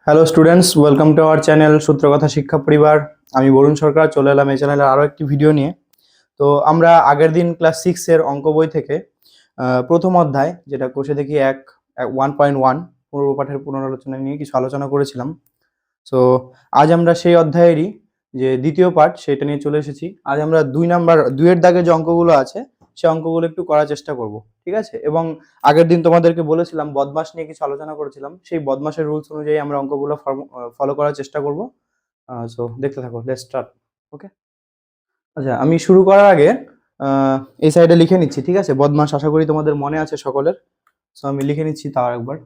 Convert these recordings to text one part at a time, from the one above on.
Hello students, welcome to our channel Sutrakatha Shiksha Parivar. আমি বরুণ সরকার চলে এলাম এই চ্যানেলের আরও একটি ভিডিও নিয়ে। তো আমরা আগের দিন ক্লাস 6-এর অঙ্ক বই থেকে প্রথম অধ্যায়, যেটা কোষে দেখি 1.1 পূর্ব পাঠের পুনরালোচনা নিয়ে কিছু আলোচনা করেছিলাম। সো আজ আমরা সেই অধ্যায়েরই যে দ্বিতীয় পার্ট সেটা নিয়ে চলে এসেছি। আজ আমরা 2-এর দাগে যে অঙ্কগুলো আছে সেই অঙ্কগুলো একটু করার চেষ্টা করব, ঠিক আছে? এবং আগের দিন তোমাদেরকে বলেছিলাম বদমাশ নিয়ে কিছু আলোচনা করেছিলাম, সেই বদমাশের রুলস অনুযায়ী আমরা অঙ্কগুলো ফলো করার চেষ্টা করব। সো দেখতে থাকো, লেটস স্টার্ট। ওকে, আচ্ছা, আমি শুরু করার আগে এই সাইডে লিখে নিচ্ছি, ঠিক আছে? বদমাশ আশা করি তোমাদের মনে আছে সকলের। সো আমি লিখে নিচ্ছি তাও একবার।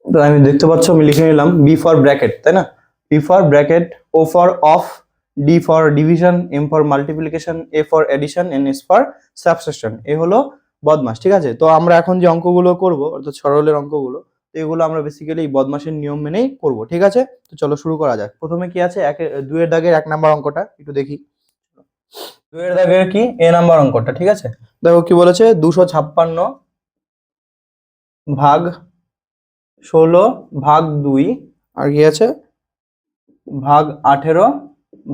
তো আমি দেখতে পাচ্ছ আমি লিখে নিলাম বি ফর ব্র্যাকেট, তাই না? B for bracket, O for of, D for division, M for multiplication, A for addition, N S for subtraction. এ হলো বদমাশ, ঠিক আছে? তো আমরা এখন যে অঙ্কগুলো করব অর্থাৎ সরলের অঙ্কগুলো, তো এগুলো আমরা বেসিক্যালি এই বদমাশের নিয়ম মেনেই করব, ঠিক আছে? তো চলো শুরু করা যাক। প্রথমে কি আছে, 2-এর দাগের 1 নাম্বার অঙ্কটা একটু দেখি। 2-এর দাগের কি এ নাম্বার অঙ্কটা, ঠিক আছে? দেখো কি বলেছে, 256 ভাগ 16 ভাগ 2, আর কি আছে, ভাগ 18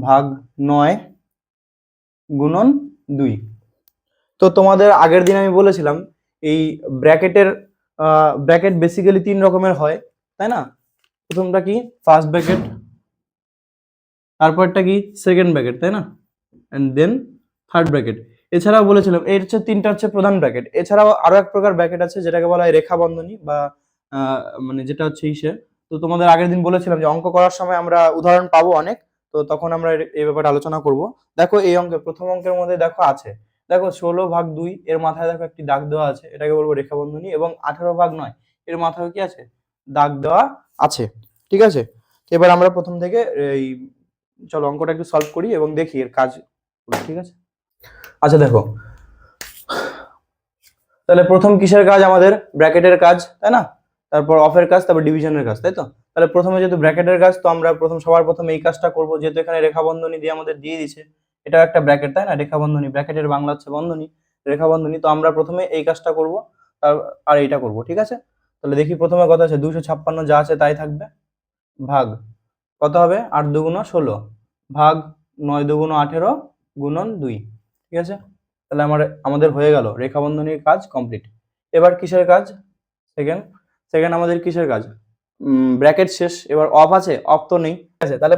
ভাগ 9 গুণন 2। তো তোমাদের আগের দিন আমি বলেছিলাম এই ব্র্যাকেট বেসিক্যালি 3 রকমের হয়, তাই না? প্রথমটা কি, ফার্স্ট ব্র্যাকেট, তারপরটা কি, সেকেন্ড ব্র্যাকেট, তাই না? And then third bracket. এছাড়াও বলেছিলাম এর হচ্ছে 3টা হচ্ছে প্রধান ব্র্যাকেট। এছাড়াও আরো এক প্রকার ব্র্যাকেট আছে যেটাকে বলা হয় রেখা বন্ধনী বা মানে যেটা হচ্ছে ইসে। তো তোমাদের আগের দিন বলেছিলাম যে অঙ্ক করার সময় আমরা উদাহরণ পাবো অনেক, তো তখন আমরা এই ব্যাপারে আলোচনা করব। দেখো এই অঙ্কে প্রথম অঙ্কের মধ্যে দেখো আছে, দেখো 16/2 এর মাথায় দেখো একটি দাগ দেওয়া আছে, এটাকে বলবো রেখা বন্ধনী। এবং 18/9 এর মাথায় কি আছে, দাগ দেওয়া আছে, ঠিক আছে? এবার আমরা প্রথম থেকে এই চলো অঙ্কটা একটু সলভ করি এবং দেখি এর কাজ, ঠিক আছে? আচ্ছা দেখো, তাহলে প্রথম কিসের কাজ, আমাদের ব্র্যাকেটের কাজ, তাই না? তারপর অফের কাজ, তারপর ডিভিশনের কাজ, তাই তো? তাহলে প্রথমে যেহেতু ব্র্যাকেটের কাজ, তো আমরা সবার প্রথম এই কাজটা করব, যেহেতু এখানে রেখা বন্ধনী দিয়ে আমাদের দিয়ে দিছে, এটা একটা ব্র্যাকেট, তাই না? রেখা বন্ধনী, ব্র্যাকেটের বাংলা হচ্ছে বন্ধনী, রেখা বন্ধনী। তো আমরা প্রথমে এই কাজটা করব, আর এইটা করব, ঠিক আছে? তাহলে দেখি প্রথমে কত আছে, 256 যা আছে তাই থাকবে, ভাগ কত হবে, 8 দুগুণ 16 ভাগ 9 দুগুণ 18 গুণন 2, ঠিক আছে? তাহলে আমাদের হয়ে গেল রেখা বন্ধনীর কাজ কমপ্লিট। এবার কিসের কাজ, সেকেন্ড সেকেন্ড আমাদের কিসের কাজ, ব্র্যাকেট শেষ, এবার অফ আছে, অফ তো নেই, ঠিক আছে? তাহলে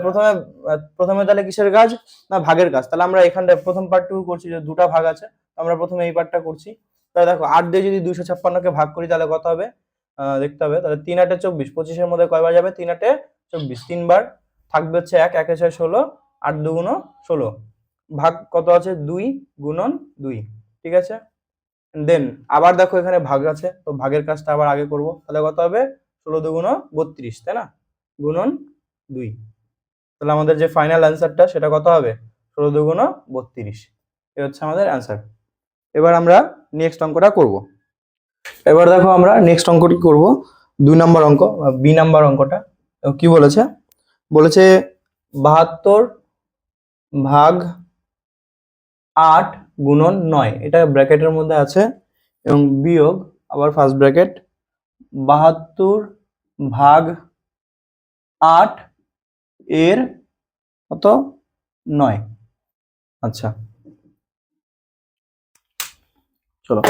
প্রথমে তাহলে কিসের কাজ, না ভাগের কাজ। তাহলে আমরা এখানটায় প্রথম পার্টটুকু করছি, যে দুটা ভাগ আছে, আমরা প্রথমে এই পার্টটা করছি। তাহলে দেখো 8 দিয়ে যদি 256-কে ভাগ করি তাহলে কত হবে, দেখতে হবে। তাহলে 3 8 24, 25-এর মধ্যে কয়বার যাবে, 3 8 24, 3বার, থাকবে হচ্ছে 1, 1 6 16, 8 দুগুণ 16, ভাগ কত আছে, 2 গুণন 2, ঠিক আছে? দেন আবার দেখো এখানে ভাগ আছে, তো ভাগের কাজটা আবার আগে করব। তাহলে কত হবে, 16 দুগুণ 32, তাই না? গুণন 2। তাহলে আমাদের যে ফাইনাল অ্যান্সারটা সেটা কত হবে, 16 দুগুণ 32। এই হচ্ছে আমাদের অ্যান্সার। এবার আমরা নেক্সট অঙ্কটা করব। এবার দেখো আমরা নেক্সট অঙ্কটি করব, 2 নম্বর অঙ্ক, বি নাম্বার অঙ্কটা। কি বলেছে, বলেছে 72 ভাগ 8 গুণন 9, এটা ব্র্যাকেটের মধ্যে আছে, এবং বিয়োগ আবার ফার্স্ট ব্র্যাকেট 72 ভাগ 8 এর কত, 9। আচ্ছা চলো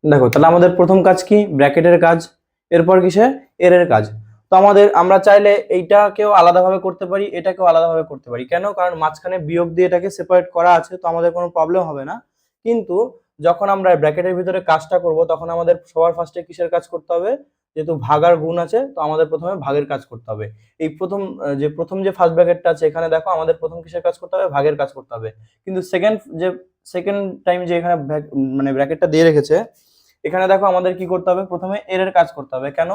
দেখো, তাহলে আমাদের প্রথম কাজ কি, ব্র্যাকেটের কাজ, এরপর কিসে, এর কাজ। তো আমরা চাইলে এইটাকেও আলাদাভাবে করতে পারি, এটাকেও আলাদাভাবে করতে পারি। কেন, কারণ মাঝখানে বিয়োগ দিয়ে এটাকে সেপারেট করা আছে, তো আমাদের কোনো প্রবলেম হবে না। কিন্তু যখন আমরা ব্র্যাকেটের ভিতরে কাজটা করব তখন আমাদের সবার ফার্স্টে কিসের কাজ করতে হবে, যেহেতু ভাগ আর গুণ আছে, তো আমাদের প্রথমে ভাগের কাজ করতে হবে। এই প্রথম যে ফার্স্ট ব্র্যাকেটটা আছে এখানে দেখো আমাদের প্রথম কিসের কাজ করতে হবে, ভাগের কাজ করতে হবে। কিন্তু সেকেন্ড টাইম যে এখানে মানে ব্র্যাকেটটা দিয়ে রেখেছে, এখানে দেখো আমাদের কি করতে হবে, প্রথমে এর কাজ করতে হবে। কেন?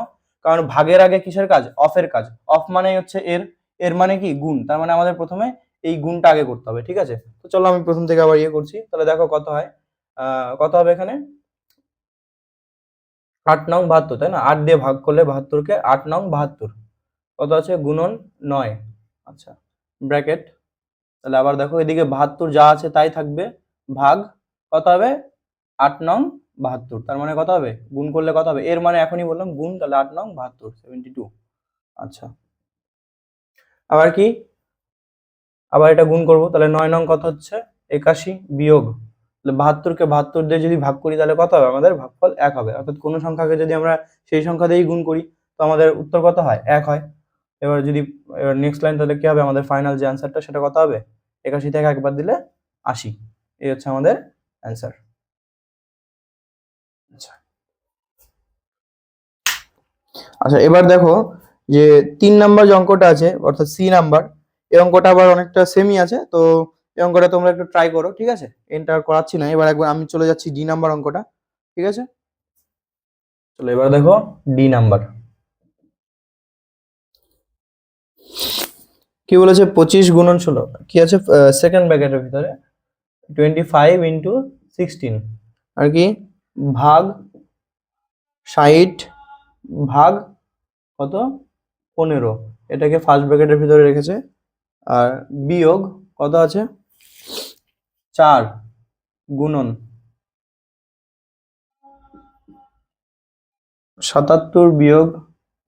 কারণ ভাগের আগে কিসের কাজ, অফের কাজ। অফ মানে হচ্ছে এর মানে কি গুণ, তার মানে আমাদের প্রথমে এই গুণটা আগে করতে হবে। ঠিক আছে, তো চলো আমি প্রথম থেকে আবার করছি। তাহলে দেখো কত হয়, কত হবে এখানে 8 নং 72, তাই না? 8 দিয়ে ভাগ করলে 72 কে 8 নং 72 কত আছে, গুণন 9। আচ্ছা, ব্র্যাকেট। তাহলে আবার দেখো এদিকে 72 যা আছে তাই থাকবে, ভাগ কত হবে 8 নং 72, তার মানে কত হবে, গুণ করলে কত হবে, এর মানে এখনই বললাম গুণ, তাহলে 8 নং 72 72। আচ্ছা, আবার কি, আবার এটা গুণ করব, তাহলে 9 নং কত হচ্ছে 81, বিয়োগ, তাহলে 72 কে 72 দিয়ে যদি ভাগ করি তাহলে কত হবে, আমাদের ভাগফল 1 হবে। অর্থাৎ কোনো সংখ্যাকে যদি আমরা সেই সংখ্যা দিয়েই গুণ করি তো আমাদের উত্তর কত হয়, 1 হয়। এবার নেক্সট লাইন, তাহলে কি হবে, আমাদের ফাইনাল যে অ্যান্সারটা সেটা কত হবে, 81 থেকে একবার দিলে 80। এই হচ্ছে আমাদের অ্যান্সার। আচ্ছা, আচ্ছা এবার দেখো যে 3 নাম্বার যে অঙ্কটা আছে অর্থাৎ সি নাম্বার, এই অঙ্কটা আবার অনেকটা সেমই আছে। তো এই অঙ্কটা তোমরা একটু ট্রাই করো, ঠিক আছে? এন্টার করাচ্ছি না, এবার একবার আমি চলে যাচ্ছি ডি নাম্বার অঙ্কটা, ঠিক আছে? চলো এবার দেখো ডি নাম্বার কি বলেছে, 25 গুণন 16, কি আছে সেকেন্ড ব্র্যাকেটের ভিতরে 25 × 16, আর কি ভাগ 60 ভাগ কত 15, এটাকে ফার্স্ট ব্র্যাকেটের ভিতরে রেখেছে। আর বিয়োগ কত আছে 4 গুণন 77 বিয়োগ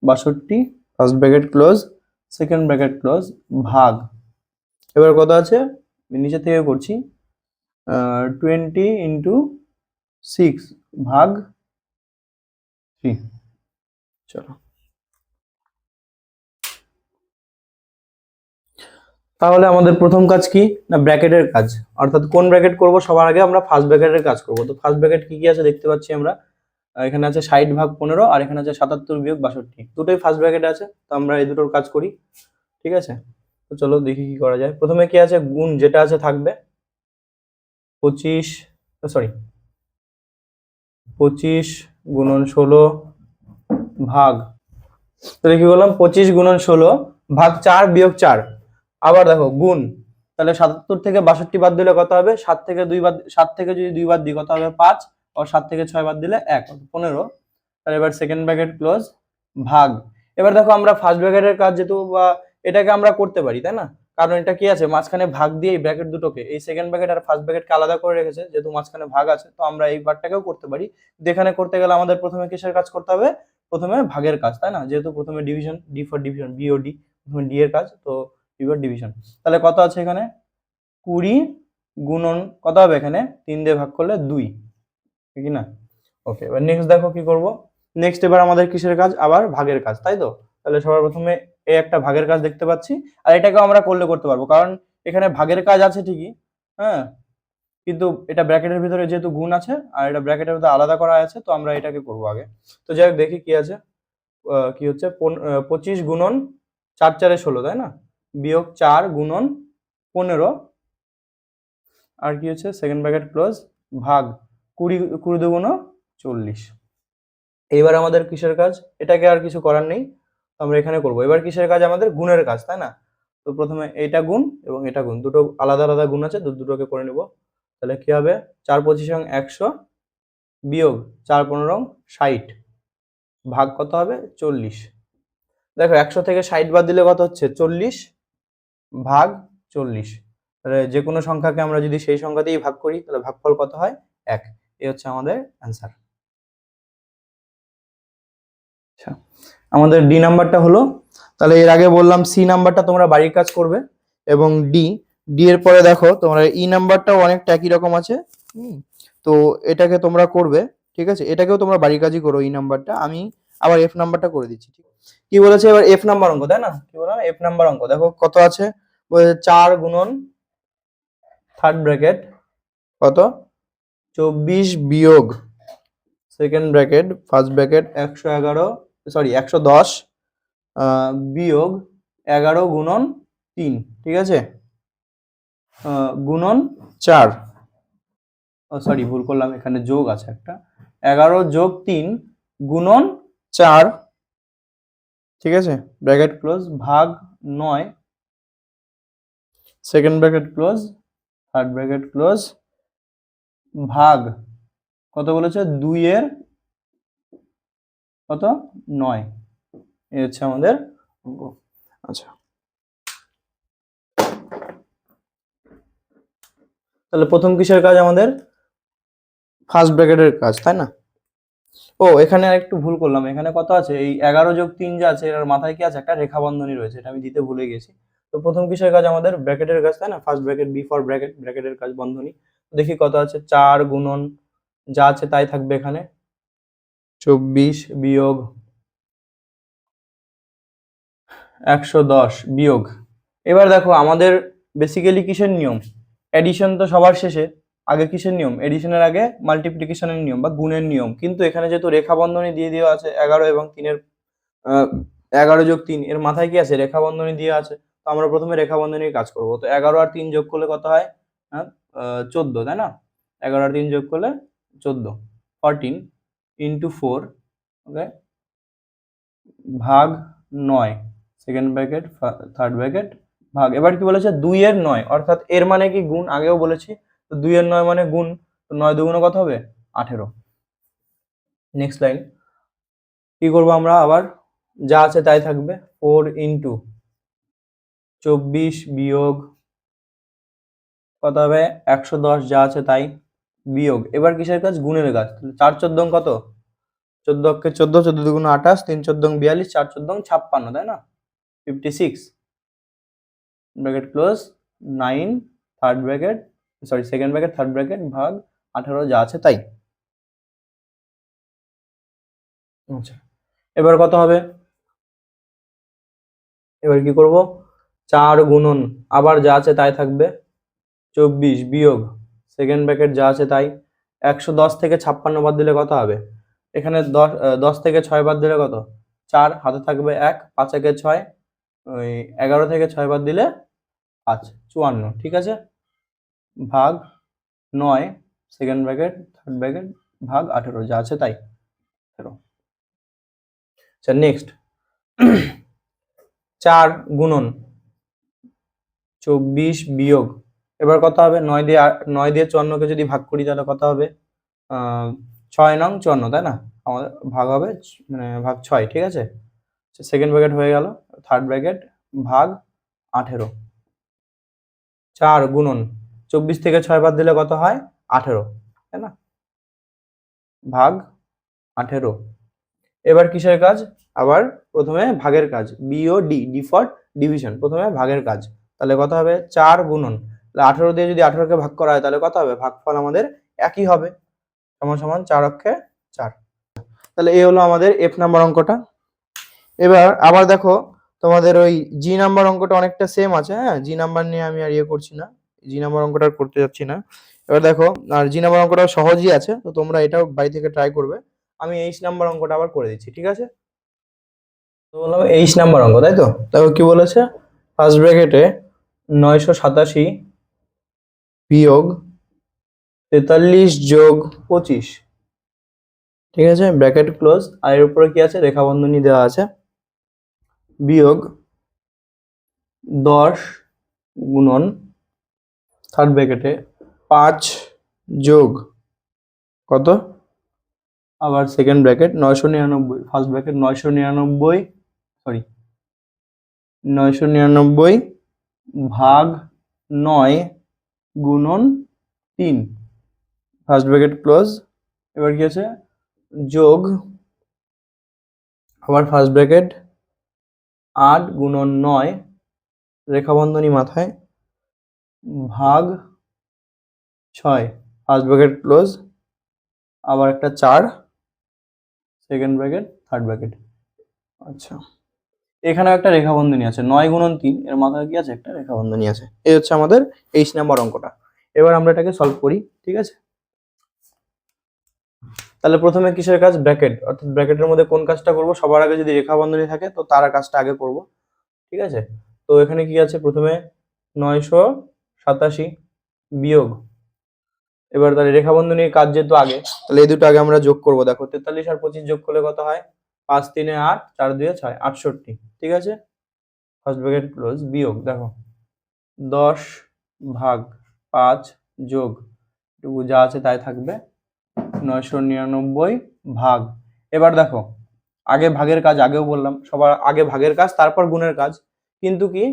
62, first bracket close, second bracket close, ভাগ, এবার কত আছে নিচে থেকে করছি 20 × 6 ভাগ 3। চলো, তাহলে আমাদের প্রথম কাজ কি না, ব্র্যাকেটের কাজ। অর্থাৎ কোন ব্র্যাকেট করব, সবার আগে আমরা ফার্স্ট ব্র্যাকেটের কাজ করব। তো ফার্স্ট ব্র্যাকেট কি কি আছে দেখতে পাচ্ছি আমরা, এখানে আছে 60 ভাগ 15, আর এখানে আছে 77 বিয়োগ 62, দুটোই ফার্স্ট ব্র্যাকেটে আছে। তো আমরা এই দুটোর কাজ করি, ঠিক আছে? তো চলো দেখি কি করা যায়। প্রথমে কি আছে, গুণ যেটা আছে থাকবে 25 গুণন 16 ভাগ, তাহলে কি বললাম 25 গুণন 16 ভাগ 4 বিয়োগ 4। আবার দেখো গুণ, তাহলে 77 থেকে 62 বাদ দিলে কত হবে, 7 থেকে যদি 2 বাদ দিই কত হবে 5, আর 7 থেকে 6 বাদ দিলে 1, 15। তাহলে এবার সেকেন্ড ব্র্যাকেট ক্লোজ, ভাগ। এবার দেখো আমরা ফার্স্ট ব্র্যাকেটের কাজ যেহেতু বা এটাকে আমরা করতে পারি, তাই না? কারণ এটা কি আছে, মাঝখানে ভাগ দিয়ে এই ব্র্যাকেট দুটোকে, এই সেকেন্ড ব্র্যাকেট আর ফার্স্ট ব্র্যাকেটকে আলাদা করে রেখেছে, যেহেতু মাঝখানে ভাগ আছে, তো আমরা এই পার্টটাকেও করতে পারি। যেখানে করতে গেলে আমাদের প্রথমে কিসের কাজ করতে হবে, প্রথমে ভাগের কাজ, তাই না? যেহেতু প্রথমে division, D for division, BOD, প্রথমে ডি এর কাজ, তো ডি ফর ডিভিশন। তাহলে কত আছে এখানে 20 গুণন কত হবে, এখানে 3 দিয়ে ভাগ করলে 2, ঠিক না? ওকে, এবার নেক্সট দেখো কি করব। নেক্সট এবার আমাদের কিসের কাজ, আবার ভাগের কাজ, তাই তো? তাহলে সবার প্রথমে এই একটা ভাগের কাজ দেখতে পাচ্ছি, আর এটাকেও আমরা করতে পারবো, কারণ এখানে ভাগের কাজ আছে ঠিকই, হ্যাঁ, কিন্তু এটা ব্র্যাকেটের ভিতরে যেহেতু গুণ আছে আর এটা ব্র্যাকেটের ভিতরে আলাদা করা আছে, তো আমরা এটাকে করব আগে। তো যাই হোক দেখি কি আছে, কি হচ্ছে 25 গুণন 4 4 16, তাই না? বিয়োগ 4 গুণন 15, আর কি হচ্ছে সেকেন্ড ব্র্যাকেট ক্লোজ, ভাগ 20 20 দুগুণ 40। এইবার আমাদের কিসের কাজ, এটাকে আর কিছু করার নেই, আমরা এখানে করব। এবার কিসের কাজ, আমাদের গুণের কাজ, তাই না? তো প্রথমে এটা গুণ এবং এটা গুণ, দুটো আলাদা আলাদা গুণ আছে, দুটোকে করে নেব। তাহলে কি হবে 4 25 100 বিয়োগ 4 15 60 ভাগ কত হবে 40। দেখো 100 থেকে 60 বাদ দিলে কত হচ্ছে 40 ভাগ 40। তাহলে যে কোনো সংখ্যাকে আমরা যদি সেই সংখ্যা দিয়েই ভাগ করি তাহলে ভাগফল কত হয় 1। এই হচ্ছে আমাদের অ্যান্সার। আচ্ছা, আমাদের ডি নাম্বারটা হলো। তাহলে এর আগে বললাম সি নাম্বারটা তোমরা বাড়ির কাজ করবে, এবং ডি এর পরে দেখো তোমরা ই নাম্বারটাও অনেকটা একই রকম আছে। তো এটাকে তোমরা করবে, ঠিক আছে? এটাকেও তোমরা বাড়ির কাজই করো, ই নাম্বারটা। আমি আবার এফ নাম্বারটা করে দিচ্ছি। কি বলেছে এবার, এফ নাম্বার অঙ্ক, তাই না? কি বললাম, এফ নাম্বার অঙ্ক। দেখো কত আছে, 4 গুণন থার্ড ব্র্যাকেট কত 24 বিয়োগ second bracket first bracket 111 sorry 110 বিয়োগ 11 গুণন 3, ঠিক আছে, গুণন 4, সরি ভুল করলাম, এখানে যোগ আছে একটা, 11 যোগ 3 গুণন 4, ঠিক আছে, ব্র্যাকেট ক্লোজ, ভাগ 9, second bracket close, third bracket close, ভাগ কত বলেছে 2 এর কত 9, এই হচ্ছে আমাদের অঙ্ক। আচ্ছা, তাহলে প্রথম কিসের কাজ আমাদের? ফার্স্ট ব্র্যাকেটের কাজ, তাই না? ও এখানে একটু ভুল করলাম, এখানে কত আছে, এই 11 যোগ 3 যে আছে এর মাথায় কি আছে, একটা রেখা বন্ধনী রয়েছে, এটা আমি দিতে ভুলে গেছি। তো প্রথম কিসের কাজ আমাদের? ব্র্যাকেটের কাজ, তাই না? First bracket, B for bracket, ব্র্যাকেটের কাজ বন্ধনী। দেখি কত আছে, 4 গুণন যা আছে তাই থাকবে এখানে, 24 বিয়োগ 110 বিয়োগ, এবার দেখো আমাদের বেসিক্যালি কিসের নিয়ম, এডিশন তো সবার শেষে, আগে কিসের নিয়ম, এডিশনের আগে মাল্টিপ্লিকেশনের নিয়ম বা গুণের নিয়ম, কিন্তু এখানে যেহেতু রেখা বন্ধনী দিয়ে দেওয়া আছে 11 এবং 3 এর 11 যোগ 3 এর মাথায় কি আছে, রেখা বন্ধনী দিয়ে আছে, তো আমরা প্রথমে রেখা বন্ধনীর কাজ করব। তো 11 আর 3 যোগ করলে কত হয়, 14, তাই না? 11 আর 3 যোগ করলে 14, 14 ইন্টু 4, ওকে, ভাগ 9, সেকেন্ড ব্র্যাকেট থার্ড ব্র্যাকেট, ভাগ, এবার কি বলেছে 2 এর 9, অর্থাৎ এর মানে কি গুণ, আগেও বলেছি, তো 2 এর 9 মানে গুণ, তো 9 দুগুণে কত হবে 18। নেক্সট লাইন কি করবো আমরা, আবার যা আছে তাই থাকবে, 4 ইন্টু 24 বিয়োগ কত হবে 110 যা আছে তাই, বিয়োগ, এবার কিসের কাজ, গুণের কাজ, 4 14 কত, 14 অক্ষে 14, 14 দুগুণ 28, 3 14 42, 4 14 56, তাই না, 56, bracket close, 9 third bracket, sorry second bracket third bracket, ভাগ 18 যা আছে তাই। আচ্ছা, এবার কত হবে, এবার কি করব, 4 গুণন আবার যা আছে তাই থাকবে, 24 বিয়োগ সেকেন্ড ব্র্যাকেট যা আছে তাই, 110 থেকে 56 বাদ দিলে কত হবে, এখানে 10 থেকে 6 বাদ দিলে কত, 4, হাতে থাকবে 1, 5 একে 6, ওই 11 থেকে 6 বাদ দিলে 5, 54, ঠিক আছে, ভাগ 9 সেকেন্ড ব্র্যাকেট থার্ড ব্র্যাকেট, ভাগ 18 যা আছে তাই, 18। আচ্ছা নেক্সট 4 গুণন 24 বিয়োগ, এবার কত হবে, 9 দিয়ে 54কে যদি ভাগ করি তাহলে কত হবে, 6 নং 54, তাই না, আমাদের ভাগ হবে মানে ভাগ 6, ঠিক আছে, সেকেন্ড ব্র্যাকেট হয়ে গেল, থার্ড ব্র্যাকেট ভাগ 18, 4 গুণন 24 থেকে 6 বাদ দিলে কত হয় 18, তাই না, ভাগ 18। এবার কিসের কাজ, আবার প্রথমে ভাগের কাজ, B O D, D for division, প্রথমে ভাগের কাজ, তাহলে কত হবে 4 গুণন, 18 দিয়ে যদি 18কে ভাগ করা হয় তাহলে কত হবে, ভাগফল আমাদের একই হবে, সমান সমান 4 অক্ষে 4। তাহলে এই হলো আমাদের এফ নাম্বার অঙ্কটা। এবার আবার দেখো তোমাদের ওই জি নাম্বার অঙ্কটা অনেকটা সেম আছে, হ্যাঁ, জি নাম্বার নিয়ে আমি আর করছি না, জি নাম্বার অঙ্কটা আর করতে যাচ্ছি না। এবার দেখো আর জি নাম্বার অঙ্কটা সহজই আছে, তো তোমরা এটাও বাড়ি থেকে ট্রাই করবে। আমি এইচ নাম্বার অঙ্কটা আবার করে দিচ্ছি, ঠিক আছে। তো বললাম এইচ নাম্বার অঙ্ক, তাই তো, তারপর কি বলেছে, ফার্স্ট ব্র্যাকেটে 987 বিয়োগ 43 যোগ 25, ঠিক আছে, ব্র্যাকেট ক্লোজ, আর এর উপরে কি আছে, রেখা বন্ধনী দেওয়া আছে, বিয়োগ 10 গুণন থার্ড ব্র্যাকেটে 5 যোগ কত, আবার second bracket 999, first bracket 999, sorry 999 ভাগ 9 গুণন 3, ফার্স্ট ব্র্যাকেট ক্লোজ, এবার কি আছে, যোগ আবার ফার্স্ট ব্র্যাকেট 8 গুণন 9 রেখা বন্ধনী মাথায়, ভাগ 6, ফার্স্ট ব্র্যাকেট ক্লোজ, আবার একটা 4 সেকেন্ড ব্র্যাকেট থার্ড ব্র্যাকেট। আচ্ছা, এখানে একটা রেখা বন্ধনী আছে 9 গুণন 3, এর মাথায় কি আছে, একটা রেখা বন্ধনী আছে। এই হচ্ছে আমাদের এইচ নাম্বার অঙ্কটা। এবার আমরা এটাকে সলভ করি, ঠিক আছে। তাহলে প্রথমে কিসের কাজ? ব্র্যাকেট, অর্থাৎ ব্র্যাকেটের মধ্যে কোন কাজটা করব? সবার আগে যদি রেখা বন্ধনী থাকে তো তার কাজটা আগে করব, ঠিক আছে? তো এখানে কি আছে? প্রথমে 987 বিয়োগ, এবার তাহলে রেখা বন্ধনীর কাজ যেহেতু আগে, তাহলে এই দুটো আগে আমরা যোগ করব। দেখো 43 আর 25 যোগ করলে কত হয়? 5 3 8, 4 2 6, 68, ঠিক আছে? ফার্স্ট ব্র্যাকেট ক্লোজ, বিয়োগ দেখো 10 ভাগ 5 যোগ এটুকু যা আছে তাই থাকবে 999 ভাগ, এবার দেখো আগে ভাগের কাজ, আগেও বললাম সবার আগে ভাগের কাজ তারপর গুণের কাজ, কিন্তু কি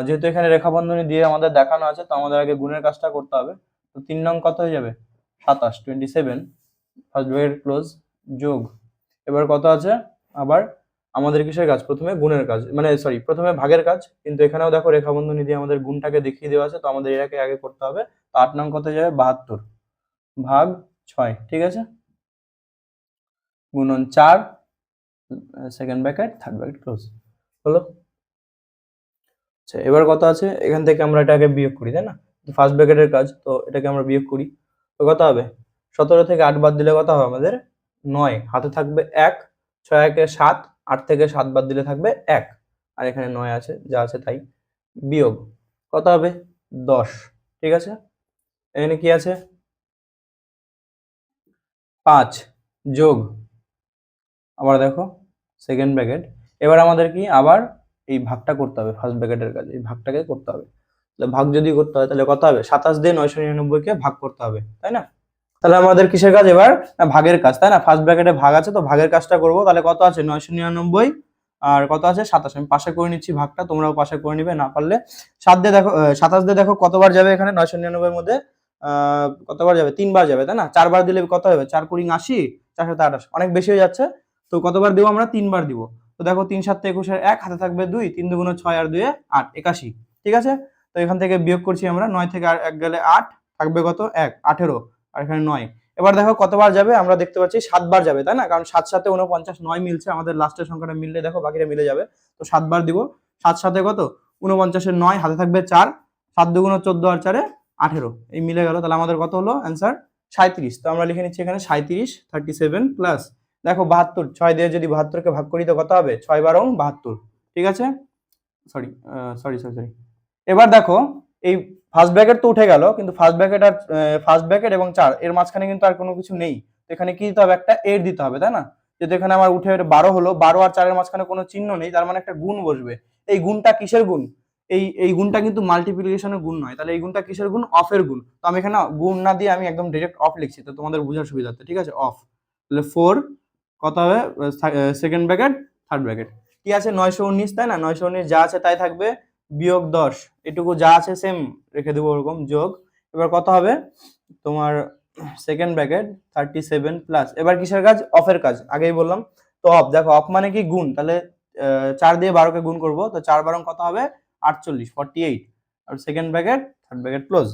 যেহেতু এখানে রেখা বন্ধনী দিয়ে আমাদের দেখানো আছে তো আমাদের আগে গুণের কাজটা করতে হবে। তো 3 নং কত হয়ে যাবে? 27 27 ফার্স্ট ব্র্যাকেট ক্লোজ যোগ, এবার কত আছে আবার আমাদের কিসের কাজ? প্রথমে গুণের কাজ, মানে সরি প্রথমে ভাগের কাজ, কিন্তু এখানেও দেখো রেখা বন্ধনী দিয়ে আমাদের গুণটাকে দেখিয়ে দেওয়া আছে তো আমাদের এটাকে আগে করতে হবে। তো 8 নং কত যাবে? 72 ভাগ 6, ঠিক আছে? গুণন 4 second bracket third bracket close হলো। আচ্ছা এবার কত আছে? এখান থেকে আমরা এটাকে বিয়োগ করি, তাই না? ফার্স্ট ব্র্যাকেটের কাজ, তো এটাকে আমরা বিয়োগ করি। তো কত হবে? 17 থেকে 8 বাদ দিলে কত হবে আমাদের? 9, হাতে থাকবে 1, 6 1 7, 8 থেকে 7 বাদ দিলে থাকবে 1, আর এখানে 9 আছে, যা আছে তাই, বিয়োগ কত হবে? 10, ঠিক আছে? এখানে কি আছে? 5 যোগ, আবার দেখো সেকেন্ড ব্র্যাকেট, এবার আমাদের কি আবার এই ভাগটা করতে হবে, ফার্স্ট ব্র্যাকেটের কাজ এই ভাগটাকে করতে হবে। তাহলে ভাগ যদি করতে হয় তাহলে কত হবে? 27 দিয়ে 999 কে ভাগ করতে হবে, তাই না? তাহলে আমাদের কিসের কাজ এবার? না, ভাগের কাজ, তাই না? ফার্স্ট ব্র্যাকেটে ভাগ আছে তো ভাগের কাজটা করব। তাহলে কত আছে? 999 আর কত আছে? 27। আমি পাশে করে নিচ্ছি ভাগটা, তোমরাও পাশে করে নিবে, না পারলে 7 দিয়ে দেখো, 27 দিয়ে দেখো কতবার যাবে এখানে 999 এর মধ্যে? কতবার যাবে? 3 বার যাবে, তাই না? 4 বার দিলে কত হবে? 4 কুড়ি 80, 4 সাথে 28, অনেক বেশি হয়ে যাচ্ছে। তো কতবার দিব আমরা? 3 বার দিব। তো দেখো 3 7 21 এর 1, হাতে থাকবে 2, 3 দুগুণে 6 আর 2 এ 8, 81, ঠিক আছে? তো এখান থেকে বিয়োগ করছি আমরা, 9 থেকে 1 গেলে 8, থাকবে কত? 1, 18, আর এখানে 9। এবার দেখো কতবার যাবে? আমরা দেখতে পাচ্ছি 7 বার যাবে, তাই না? কারণ 7 সাথে 49, 9 মিলছে, আমাদের লাস্টের সংখ্যাটা মিললে দেখো বাকিটা মিলে যাবে। তো 7 বার দিব। 7 সাথে কত? 49 এর 9, হাতে থাকবে 4, 7 দুগুণে 14 আর 4 এ 18, এই মিলে গেল। তাহলে আমাদের কত হলো অ্যান্সার? 37। তো আমরা লিখে নিচ্ছি এখানে 37, 37 প্লাস দেখো 72, 6 দিয়ে যদি 72 কে ভাগ করি তো কত হবে? 6 বারং 72, ঠিক আছে? সরি সরি সরি সরি এবার দেখো এই ফার্স্ট ব্র্যাকেট তো উঠে গেল, কিন্তু ফার্স্ট ব্র্যাকেট আর ফার্স্ট ব্র্যাকেট এবং 4 এর মাঝখানে কিন্তু আর কোনো কিছু নেই। তো এখানে কি দিতে হবে? একটা এর দিতে হবে, তাই না? যেহেতু এখানে আমার উঠে 12 হলো, 12 আর 4 এর মাঝখানে কোনো চিহ্ন নেই, তার মানে একটা গুণ বসবে। এই গুণটা কিসের গুণ? এই গুণটা কিন্তু মাল্টিপ্লিকেশনের গুণ নয়, তাহলে এই গুণটা কিসের গুণ? অফের গুণ। তো আমি এখানে গুণ না দিয়ে আমি একদম ডাইরেক্ট অফ লিখছি, তো তোমাদের বোঝার সুবিধার্থে, ঠিক আছে? অফ, তাহলে 4 কত হবে? সেকেন্ড ব্র্যাকেট থার্ড ব্র্যাকেট কি আছে? 919, তাই না? 919 যা আছে তাই থাকবে, বিয়োগ 10, এটুকু যা আছে সেম রেখে দেবো ওরকম, যোগ, এবার কত হবে তোমার? সেকেন্ড ব্র্যাকেট 37 প্লাস, এবার কিসের কাজ? অফের কাজ, আগেই বললাম। তো অফ, দেখো অফ মানে কি? গুণ, তাহলে 4 দিয়ে 12 কে গুণ করব, তো 4 বারং কত হবে? 48, 48, আর second bracket third bracket close.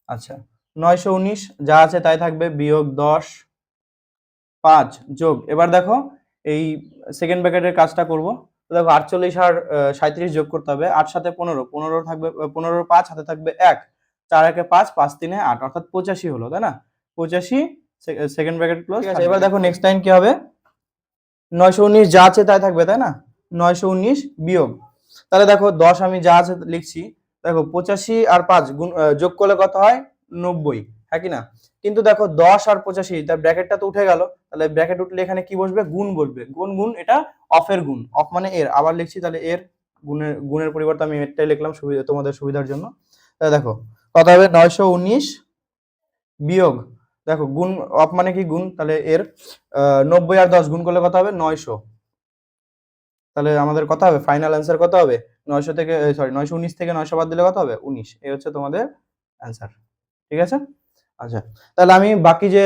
আচ্ছা 919 যা আছে তাই থাকবে, বিয়োগ 10, 5 যোগ, এবার দেখো এই সেকেন্ড ব্র্যাকেটের কাজটা করব। তো দেখো 48 আর 37 যোগ করতে হবে, 8 সাথে 15, 15 থাকবে, 15 5, হাতে থাকবে 1, 4 1 5, 5 3 8, অর্থাৎ 85 হলো, তাই না? 85 সেকেন্ড ব্র্যাকেট ক্লোজ, ঠিক আছে? এবার দেখো নেক্সট টাইম কি হবে? 919 যা আছে তাই থাকবে, তাই না? 919 বিয়োগ, তাহলে দেখো 10 আমি যা আছে লিখছি, দেখো 85 আর 5 গুণ যোগ করলে কত হয়? 90, হ্যাঁ কি না? কিন্তু দেখো 10 আর 85, তার ব্র্যাকেটটা তো উঠে গেল, তাহলে ব্র্যাকেট উঠলে এখানে কি বসবে? গুণ বসবে। গুণ গুণ, এটা অফের গুণ, অফ মানে এর, আবার লিখছি তাহলে এর, গুণের পরিবর্তে আমি এরটাই লিখলাম সুবিধা, তোমাদের সুবিধার জন্য। তাহলে দেখো কত হবে? 919 বিয়োগ, দেখো গুণ, অফ মানে কি? গুণ, তাহলে এর 90 আর 10 গুণ করলে কত হবে? 900, তাহলে আমাদের কত হবে? ফাইনাল অ্যান্সার কত হবে? 900 থেকে সরি 919 থেকে 900 বাদ দিলে কত হবে? 19, এই হচ্ছে তোমাদের অ্যান্সার, ঠিক আছে? আচ্ছা তাহলে আমি বাকি যে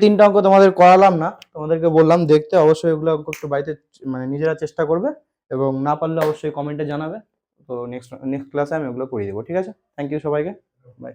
3টা অঙ্ক তোমাদের করালাম না, তোমাদেরকে বললাম দেখতে, অবশ্যই এগুলো অঙ্ক একটু বাড়িতে মানে নিজেরা চেষ্টা করবে, এবং না পারলে অবশ্যই কমেন্টে জানাবে। তো নেক্সট ক্লাসে আমি ওগুলো করিয়ে দেবো, ঠিক আছে? থ্যাংক ইউ সবাইকে, বাই।